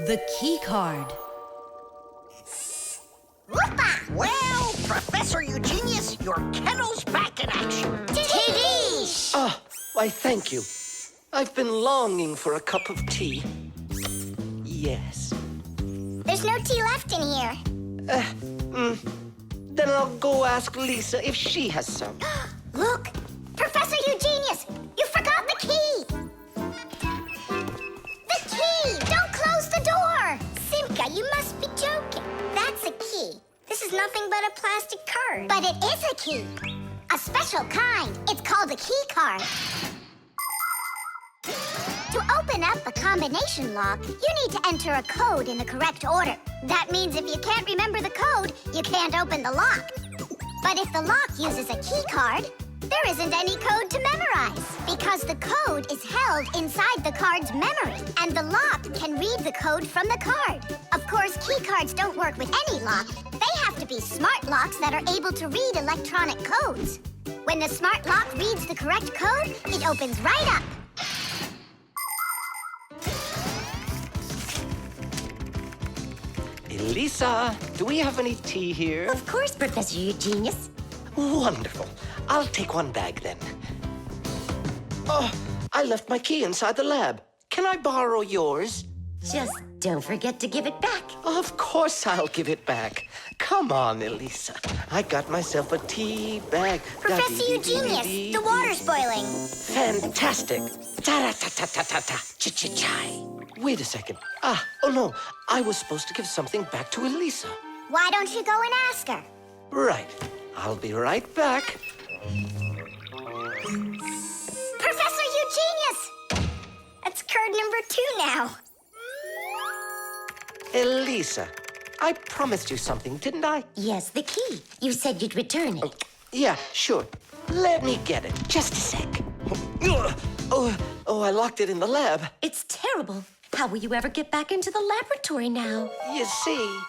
The keycard. Whoopa! Well, Professor Eugenius, your kennel's back in action. TD! Ah, why, thank you. I've been longing for a cup of tea. Yes. There's no tea left in here. Then I'll go ask Lisa if she has some. Look! Professor Eugenius! You forgot the key! The key! Don't close the door! Simka, you must be joking. That's a key. This is nothing but a plastic card. But it is a key. A special kind. It's called a key card. To open up a combination lock, you need to enter a code in the correct order. That means if you can't remember the code, you can't open the lock. But if the lock uses a key card, there isn't any code to memorize because the code is held inside the card's memory, and the lock can read the code from the card. Of course, key cards don't work with any lock. They have to be smart locks that are able to read electronic codes. When the smart lock reads the correct code, it opens right up. Elisa, do we have any tea here? Of course, Professor Eugenius. Wonderful. I'll take one bag then. Oh, I left my key inside the lab. Can I borrow yours? Just don't forget to give it back. Of course I'll give it back. Come on, Elisa. I got myself a tea bag. Professor Eugenius, the water's boiling. Fantastic. Ta-ra-ta-ta-ta-ta-ta. Ch-ch-chai. Wait a second. Oh no. I was supposed to give something back to Elisa. Why don't you go and ask her? Right. I'll be right back. Professor Eugenius! That's card number 2 now. Elisa, I promised you something, didn't I? Yes, the key. You said you'd return it. Yeah, sure. Let me get it. Just a sec. Oh, I locked it in the lab. It's terrible. How will you ever get back into the laboratory now? You see,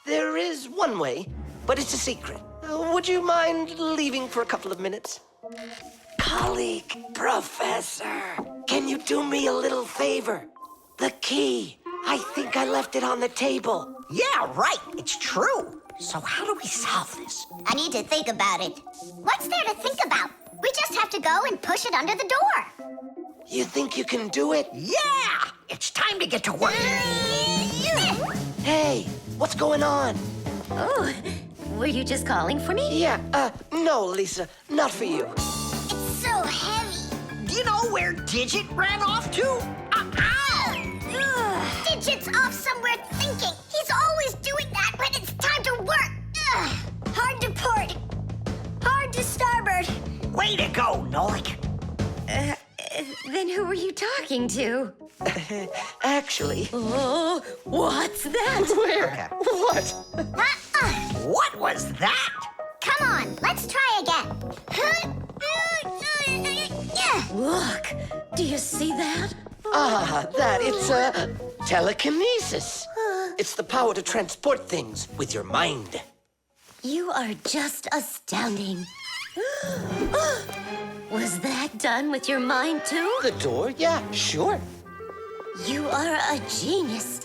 there is one way, but it's a secret. Would you mind leaving for a couple of minutes? Colleague, Professor, can you do me a little favor? The key. I think I left it on the table. Yeah, right. It's true. So how do we solve this? I need to think about it. What's there to think about? We just have to go and push it under the door. You think you can do it? Yeah! It's time to get to work. Hey, what's going on? Oh, were you just calling for me? Yeah, no, Lisa, not for you. It's so heavy. Do you know where Digit ran off to? Ow! Digit's off somewhere thinking. He's always doing that when it's time to work. Hard to port. Hard to starboard. Way to go, Nolik. Then who were you talking to? Actually... Oh, what's that? Where? What? What was that? Come on, let's try again. Look, do you see that? It's telekinesis. It's the power to transport things with your mind. You are just astounding. Was that done with your mind, too? The door? Yeah, sure. You are a genius.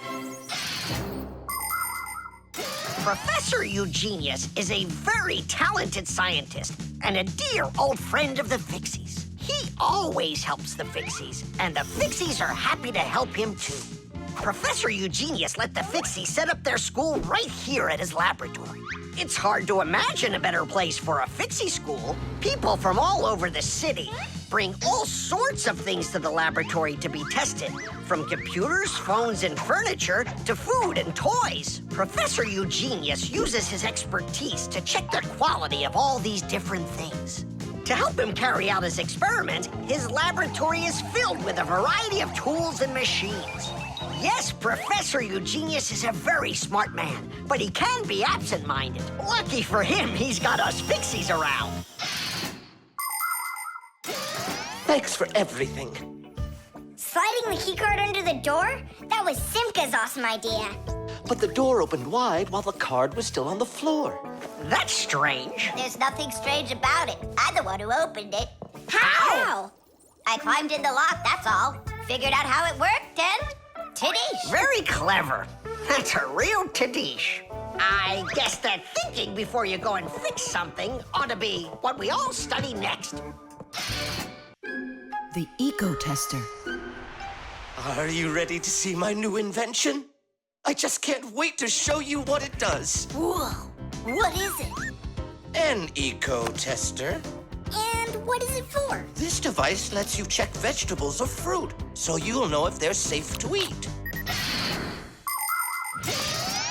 Professor Eugenius is a very talented scientist and a dear old friend of the Fixies. He always helps the Fixies, and the Fixies are happy to help him, too. Professor Eugenius let the Fixies set up their school right here at his laboratory. It's hard to imagine a better place for a Fixie school. People from all over the city bring all sorts of things to the laboratory to be tested, from computers, phones, and furniture to food and toys. Professor Eugenius uses his expertise to check the quality of all these different things. To help him carry out his experiment, his laboratory is filled with a variety of tools and machines. Yes, Professor Eugenius is a very smart man, but he can be absent-minded. Lucky for him, he's got us Fixies around. Thanks for everything. Sliding the keycard under the door? That was Simka's awesome idea. But the door opened wide while the card was still on the floor. That's strange. There's nothing strange about it. I'm the one who opened it. How? I climbed in the lock, that's all. Figured out how it worked, and Tidish. Very clever. That's a real Tidish. I guess that thinking before you go and fix something ought to be what we all study next. The eco-tester. Are you ready to see my new invention? I just can't wait to show you what it does. Whoa, what is it? An eco-tester. And what is it for? This device lets you check vegetables or fruit, so you'll know if they're safe to eat.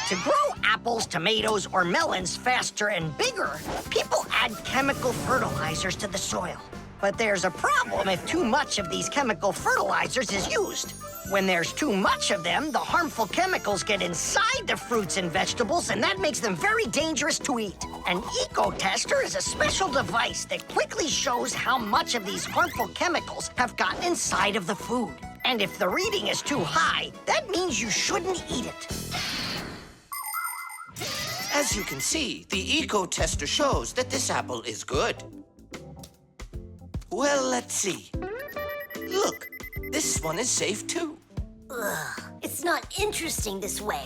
To grow apples, tomatoes, or melons faster and bigger, people add chemical fertilizers to the soil. But there's a problem if too much of these chemical fertilizers is used. When there's too much of them, the harmful chemicals get inside the fruits and vegetables, and that makes them very dangerous to eat. An eco-tester is a special device that quickly shows how much of these harmful chemicals have gotten inside of the food. And if the reading is too high, that means you shouldn't eat it. As you can see, the eco-tester shows that this apple is good. Well, let's see. Look, this one is safe too. Ugh, it's not interesting this way.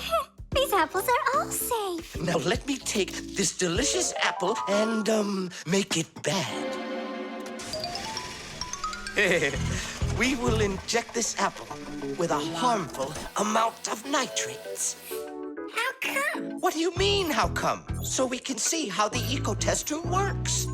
These apples are all safe. Now let me take this delicious apple and, make it bad. We will inject this apple with a harmful amount of nitrates. How come? What do you mean, how come? So we can see how the eco-tester works.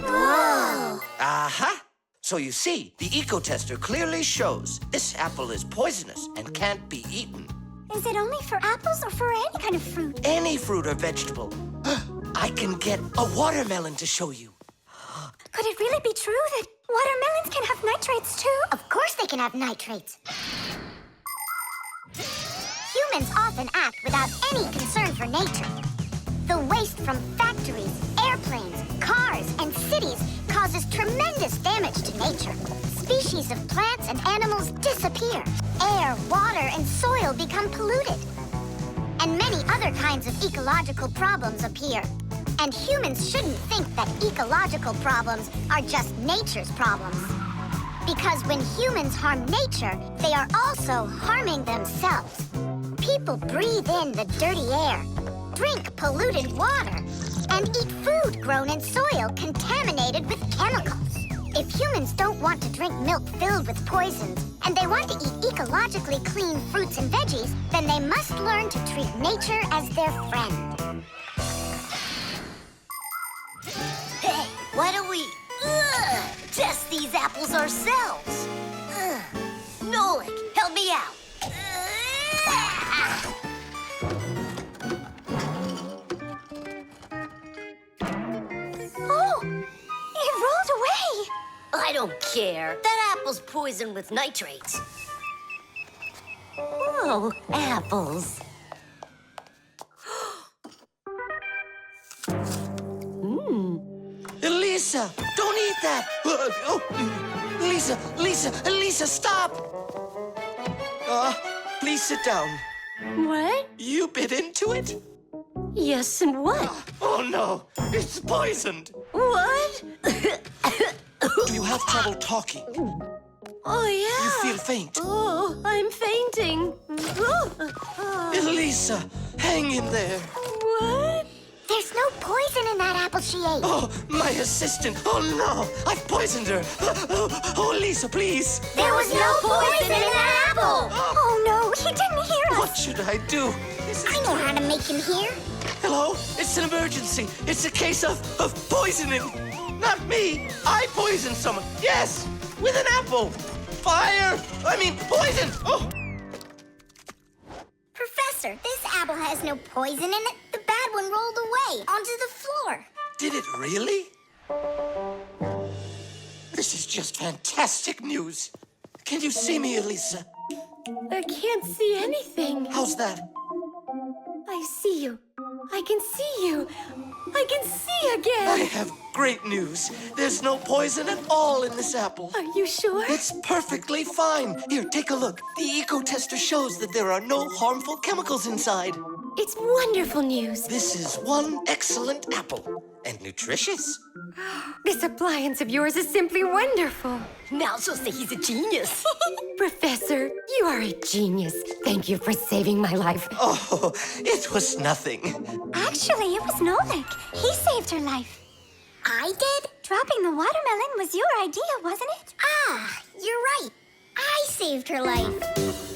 Whoa! Aha! So you see, the eco-tester clearly shows this apple is poisonous and can't be eaten. Is it only for apples or for any kind of fruit? Any fruit or vegetable. I can get a watermelon to show you. Could it really be true that watermelons can have nitrates too? Of course they can have nitrates. Humans often act without any concern for nature. The waste from factories, airplanes, cars, and cities causes tremendous damage to nature. Species of plants and animals disappear. Air, water, and soil become polluted. And many other kinds of ecological problems appear. And humans shouldn't think that ecological problems are just nature's problems. Because when humans harm nature, they are also harming themselves. People breathe in the dirty air, drink polluted water, and eat food grown in soil contaminated with chemicals. If humans don't want to drink milk filled with poisons, and they want to eat ecologically clean fruits and veggies, then they must learn to treat nature as their friend. Hey, why don't we test these apples ourselves? Nolik, help me out. Oh, it rolled away. I don't care. That apple's poisoned with nitrates. Oh, apples. Elisa, don't eat that! Elisa, stop! Please sit down. What? You bit into it? Yes, and what? Oh no, it's poisoned! What? Do you have trouble talking? Oh, yeah. You feel faint? Oh, I'm fainting. Elisa, hang in there. What? There's no poison in that apple she ate. Oh, my assistant. Oh no, I've poisoned her. Oh, Elisa, please. There was no poison in that apple. Oh no, he didn't hear us. What should I do? I know how to make him hear. Hello? It's an emergency. It's a case of poisoning. Not me. I poisoned someone. Yes, with an apple. Fire. Poison. Oh. Professor, this apple has no poison in it. The bad one rolled away onto the floor. Did it really? This is just fantastic news. Can you see me, Elisa? I can't see anything. How's that? I see you. I can see you. I can see again. I have great news. There's no poison at all in this apple. Are you sure? It's perfectly fine. Here, take a look. The eco-tester shows that there are no harmful chemicals inside. It's wonderful news. This is one excellent apple. and nutritious. This appliance of yours is simply wonderful. Now she'll say he's a genius. Professor, you are a genius. Thank you for saving my life. Oh, it was nothing. Actually, it was Nolik. He saved her life. I did? Dropping the watermelon was your idea, wasn't it? Ah, you're right. I saved her life.